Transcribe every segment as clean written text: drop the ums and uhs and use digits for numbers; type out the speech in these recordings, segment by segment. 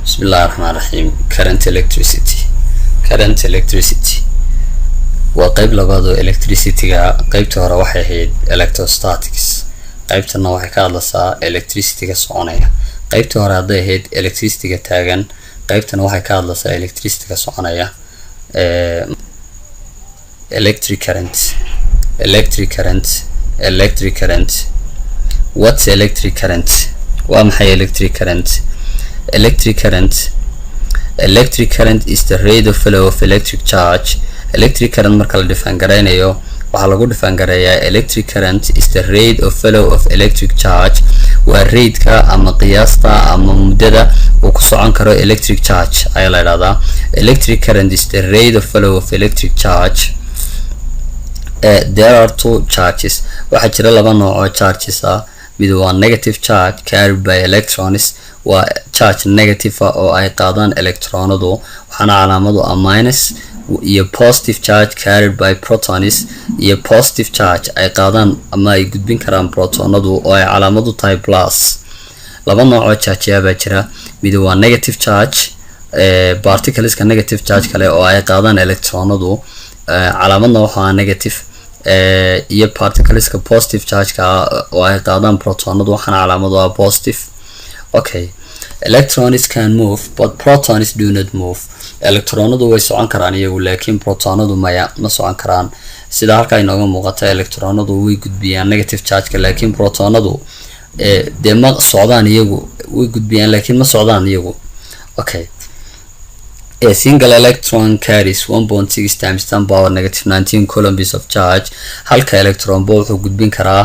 بسم الله الرحمن الرحيم. current electricity وقيب لبعضه electricity قيبته هو waxay ahayd electrostatics qaybtana waxay ka hadlaysaa electricity soconaya qaybta hore haday ahayd electricity taagan qaybtana waxay ka hadlaysaa electricity soconaya electric current what's electric current waa maxay electric current electric current is the rate of flow of electric charge electric current marka la define gareynayo waxa lagu define gareeyaa electric current is the rate of flow of electric charge waa rate-ka ama qiyaasta ama muddada uu ku socon karo electric charge ayaa la yiraahdaa electric current is the rate of flow of electric charge there are two charges waxa jira laba nooc oo charges ah mid waa negative charge carried by electrons waa charge negative oo ay qaadaan electronadu waxana calaamadu ah minus iyo positive charge carried by protons iyo positive charge ay qaadaan ama ay gudbin karaan protonadu oo ay calaamadu tahay plus laba nooc oo charge baa jira mid waa negative charge particleska negative charge kale oo ay qaadaan electronadu calaamadna waxa negative iyo particleska positive charge ka oo ay qaadaan protonadu waxana calaamadu ah positive okay electrons can move but protons do not move electronadu way socon karaan iyagu laakiin protonadu ma socon karaan sida halka inooga muuqata electronadu way gudbiyaan negative charge ka laakiin protonadu de ma socdaan iyagu way gudbiyaan laakiin ma socdaan iyagu okay a single electron carries 1.6 times 10 power negative 19 coulombs of charge halka electron wuxuu gudbin karaa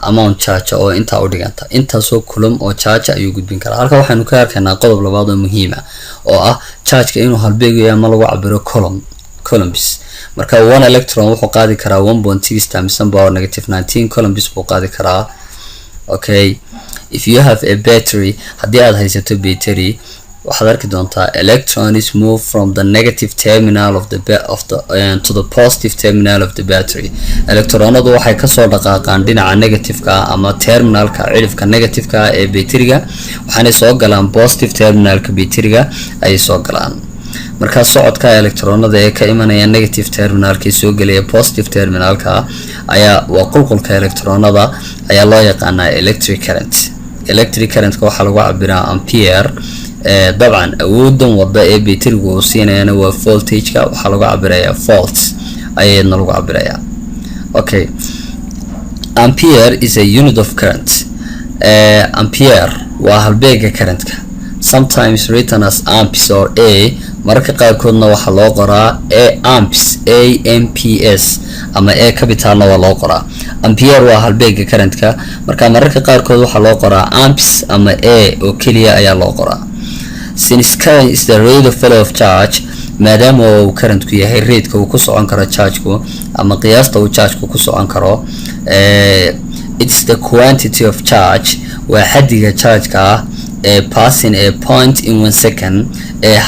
amount charge oo inta u dhiganta inta soo coulomb oo charge ayuu gudbin karaa halka waxaanu ka arkaynaa qodob labaad oo muhiim ah oo ah charge-ka inuu halbeeg yahay ama lagu cabiro coulombs marka one electron wuxuu qaadi karaa 1.6 times 10 power negative 19 coulombs buu qaadi karaa okay if you have a battery haddii aad haysato battery waxaad arki doontaa electrons move from the negative terminal of the to the positive terminal of the battery electronadu waxay ka soo dhaqaaqaan dhinaca negative-ka ama terminalka cirifka negative-ka ee battery-ga waxaana soo galaan positive terminalka battery-ga ay soo galaan marka socodka electronada ee ka imanaya negative terminalka soo galaya positive terminalka ayaa waa qulqulka electronada ayaa loo yaqaanaa electric current waxa lagu cabiraa ampere طبعا awoodan wada ee battery-gu uu siinayna waa voltage-ka waxa lagu cabirayaa volts ayayna lagu cabirayaa okay ampere is a unit of current ampere waa halbeega current-ka sometimes written as amps or a marka qaarkoodna waxa loo qoraa amps ama a capitalna waa loo qoraa ampere waa halbeega current-ka marka marka qaarkood waxa loo qoraa amps ama a oo kaliya ayaa loo qoraa since current is the rate of flow of charge maadaama uu current-ku yahay rate-ka uu ku socon karo charge-ku ama qiyaasta uu charge-ku ku socon karo it's the quantity of charge waa xaddiga charge-ka passing a point in 1 second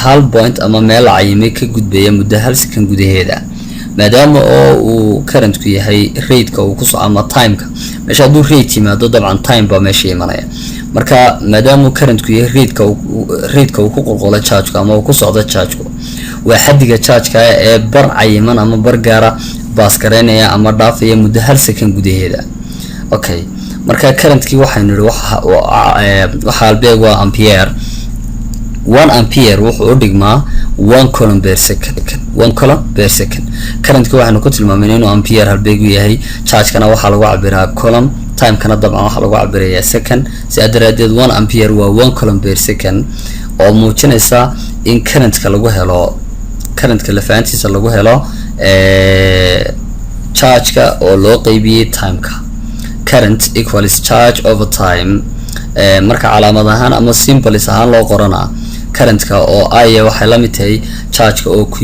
hal point ama meel cayimay ka gudbaya muddo hal second gudaheeda maadaama uu current-ku yahay rate-ka uu ku socon ama time-ka meesha hadduu rate yimaado dabcan time baa meesha imanaya marka maadaama current-ku yahay rate-ka uu ku qulqulo charge-ku ama uu ku socdo charge-ku waa xaddiga charge-ka ee bar cayiman ama bar gaara baas gareynaya ama dhaafaya muddo hal second gudaheeda okay marka current-kii waxaynu niri waxa halbeeg waa ampere 1 ampere wuxuu u dhigmaa 1 coulomb per second current-kii waxaynu ku tilmaamay inuu ampere halbeeg u yahay charge-kana waxa lagu cabiraa coulomb time-kana dabcan waxa lagu cabirayaa second si adaraadeed 1 ampere waa 1 coulomb per second oo muujinaysa in current-ka lagu helo current-ka lafaantiisa lagu helo charge-ka oo loo qaybiyay time-ka current equals charge over time marka calaamad ahaan ama symbols ahaan loo qorana current-ka oo I waxay la mid tahay charge-ka oo q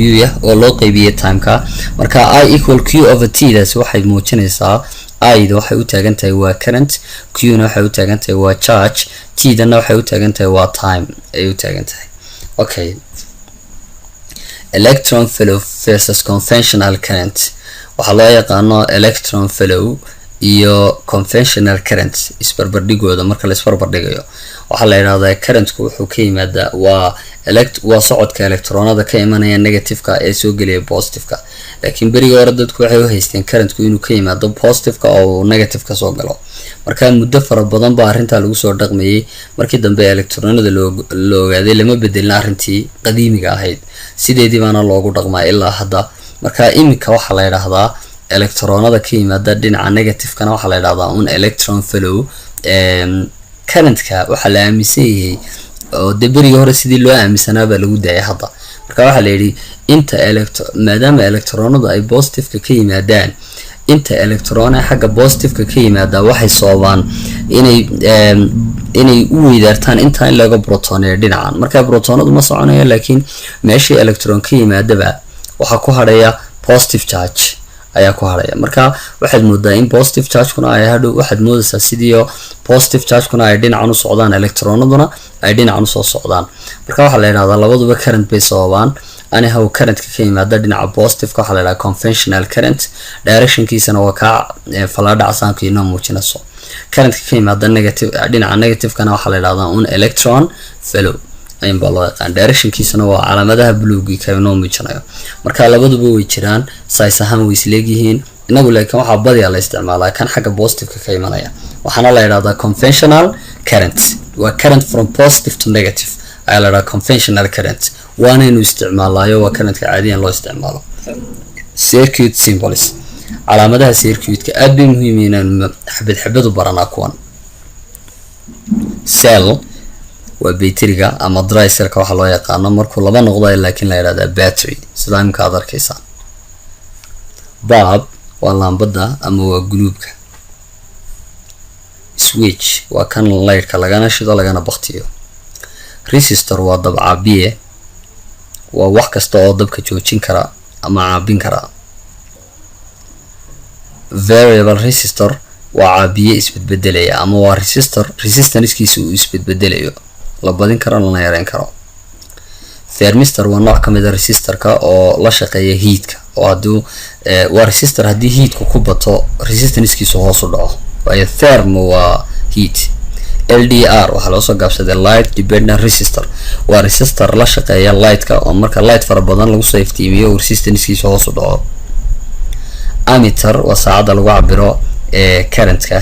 oo loo qaybiyay time-ka marka I equal q over t daas waxay muujinaysaa I waxay u taagan tahay waa current q na waxay u taagan tahay waa charge t dana waxay u taagan tahay waa time ay u taagan tahay okay electron flow versus conventional current waxa loo yaqaano electron flow iyo conventional current isbarbardhigooda marka la isbarbardhigayo waxa la yiraahdaa currentku wuxuu ka yimaadaa waa socodka electronada ka imanaya negative-ka ee soo gelaya positive-ka laakiin bariga hore dadku waxay u haysteen currentku inuu ka yimaado positive-ka oo negative ka soo galo marka muddo fara badan baa arrinta lagu soo dhaqmayay markii dambe electronada loo ogaaday lama bedelin arrintii qadiimiga ahayd sideedii baana loogu dhaqmaa ilaa hadda marka iminka waxa la yiraahdaa electronada ka yimaada dhinaca negative-kana waxa la yiraahdaa un electron flow current-ka waxa la aaminsan yahay oo bariga hore sidii loo aaminsanaa baa lagu daayay hadda marka waxa la yiri inta maadaama electronadu ay positive-ka ka yimaadaan inta electron xagga positive-ka ka yimaada waxay soobaan inay u weydaartaan inta in laga proton ee dhinacan marka protonadu ma soconayaan laakiin meeshii electron ka yimaadaba waxa ku hadhaya positive charge ayaa ku haraya marka waxaad moodaa in positive charge kuna ay hadhow waxaad moodaysaa sidii positive charge kuna ay dhinacan u socdaan electronaduna ay dhinacan u soo socdaan marka waxa la yiraahdaa labaduba current bay sababaan aniga current-ka ka yimaada dhinaca positive-ka waxa la yiraahdaa conventional current direction-kiisana waa ka falaadha casaanka inoo muujinayso current-ka ka yimaada negative dhinaca negative-kana waxa la yiraahdaa un electron flow ayin baa loo yaqaan direction-kiisana waa calaamadaha buluugii ka inoo muujinayo marka labaduba way jiraan size ahaan way isleeyihiin inagu laakiin waxa badiyaa la isticmaalaa kan xagga positive-ka ka imanaya waxaana la yiraahdaa conventional current waa current from positive to negative ayaa la yiraahdaa conventional current waana inuu isticmaalayo waa current-ka caadiyan loo isticmaalo circuit symbols calaamadaha circuit-ka aad bay muhiim inaan xabad u baranaa kuwan cell waa battery-ga ama dry cell-ka waxa loo yaqaano markuu laba noqdo laakiin la yiraahdaa battery sida imka aad arkaysaa bulb waa laambada ama waa guluubka switch waa kan light-ka lagana shido lagana baktiyo resistor waa dab caabiye waa wax kasta oo dabka joojin kara ama caabin kara variable resistor waa caabiye isbedbedelaya ama waa resistance-kiisu uu isbedbedelayo la badin karo lana yareyn karo thermistor waa nooc kamid ah resistor-ka oo la shaqeeya heat-ka oo haduu waa resistor haddii heat-ku ku bato resistance-kiisu hoos u dhaco waayo thermo waa heat LDR waxa loo soo gaabsaday light dependent resistor waa resistor la shaqeeya light-ka oo marka light fara badan lagu soo iftiimiyo resistance-kiisu hoos u dhaco ammeter waa saacada lagu cabiro current-ka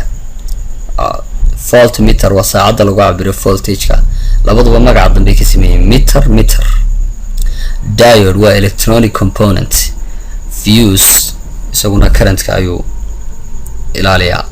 voltmeter waa saacada lagu cabiro voltage-ka labaduba magaca dambe ka sameeyeen meter diode waa electronic component fuse isaguna current-ka ayuu ilaaliyaa